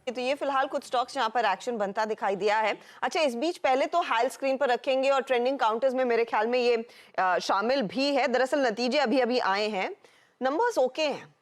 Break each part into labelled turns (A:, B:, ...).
A: तो ये फिलहाल कुछ स्टॉक्स यहाँ पर एक्शन बनता दिखाई दिया है। अच्छा, इस बीच पहले तो हाल स्क्रीन पर रखेंगे और ट्रेंडिंग काउंटर्स में मेरे ख्याल में ये शामिल भी है। दरअसल नतीजे अभी अभी आए हैं, नंबर्स ओके हैं।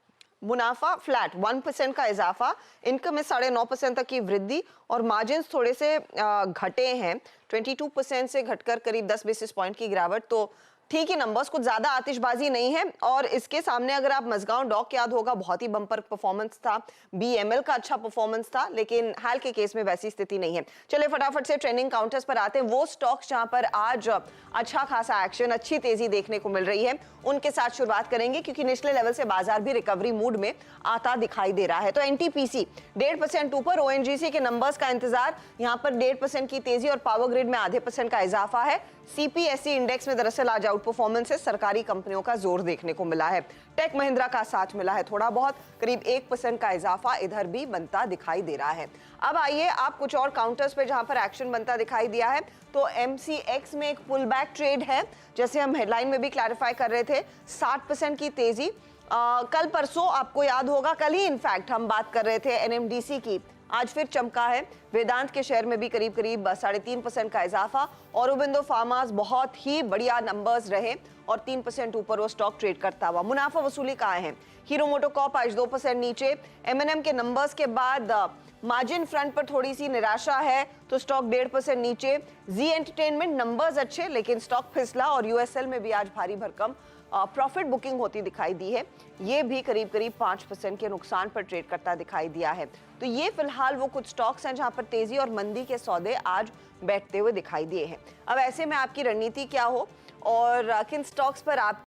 A: मुनाफा फ्लैट 1% का इजाफा, इनकम में 9.5% तक की वृद्धि और मार्जिन थोड़े से घटे हैं, 22% से घटकर करीब 10 बेसिस पॉइंट की गिरावट। तो ठीक ही नंबर्स, कुछ ज्यादा आतिशबाजी नहीं है। और इसके सामने अगर आप मजगांव डॉक याद होगा, बहुत ही बम्पर परफॉर्मेंस था, बीएमएल का अच्छा परफॉर्मेंस था, लेकिन हाल के केस में वैसी स्थिति नहीं है। चलिए फटाफट से ट्रेंडिंग काउंटर्स पर आते हैं। वो स्टॉक्स जहां पर आज अच्छा खासा एक्शन, अच्छी तेजी देखने को मिल रही है, उनके साथ शुरुआत करेंगे, क्योंकि निचले लेवल से बाजार भी रिकवरी मूड में आता दिखाई दे रहा है। तो एनटीपीसी 1.5% ऊपर, ओएनजीसी के नंबर्स का इंतजार, यहां पर 1.5% की तेजी और पावर ग्रिड में 0.5% का इजाफा है। सीपीएसई इंडेक्स में दरअसल आज आउट परफॉर्मेंस है, सरकारी कंपनियों का जोर देखने को मिला है। टेक महिंद्रा का साथ मिला है थोड़ा बहुत, करीब 1% का इजाफा इधर भी बनता दिखाई ददे रहा है। अब आइए आप कुछ और काउंटर्स पे जहां पर एक्शन बनता दिखाई दिया है, तो एमसीएक्स में एक पुल बैक ट्रेड है, जैसे हम हेडलाइन में भी क्लैरिफाई कर रहे थे, 60% की तेजी। कल परसों आपको याद होगा, कल ही इनफैक्ट हम बात कर रहे थे एनएमडीसी की, आज फिर चमका है। वेदांत के शेयर में भी करीब 3.5% का इजाफा। औरोबिंदो फार्मास बहुत ही बढ़िया नंबर्स रहे और 3% ऊपर वो स्टॉक ट्रेड करता हुआ। मुनाफा वसूली कहाँ है? हीरो मोटोकॉर्प आज 2% नीचे। एमएनएम के नंबर्स के बाद मार्जिन फ्रंट पर थोड़ी सी निराशा है, तो स्टॉक 1.5% नीचे। जी एंटरटेनमेंट नंबर्स अच्छे, लेकिन स्टॉक फिसला। और यूएसएल में भी आज भारी भरकम प्रॉफिट बुकिंग होती दिखाई दी है, ये भी करीब 5% के नुकसान पर ट्रेड करता दिखाई दिया है। तो ये फिलहाल वो कुछ स्टॉक्स हैं जहां पर तेजी और मंदी के सौदे आज बैठते हुए दिखाई दिए हैं। अब ऐसे में आपकी रणनीति क्या हो और किन स्टॉक्स पर आप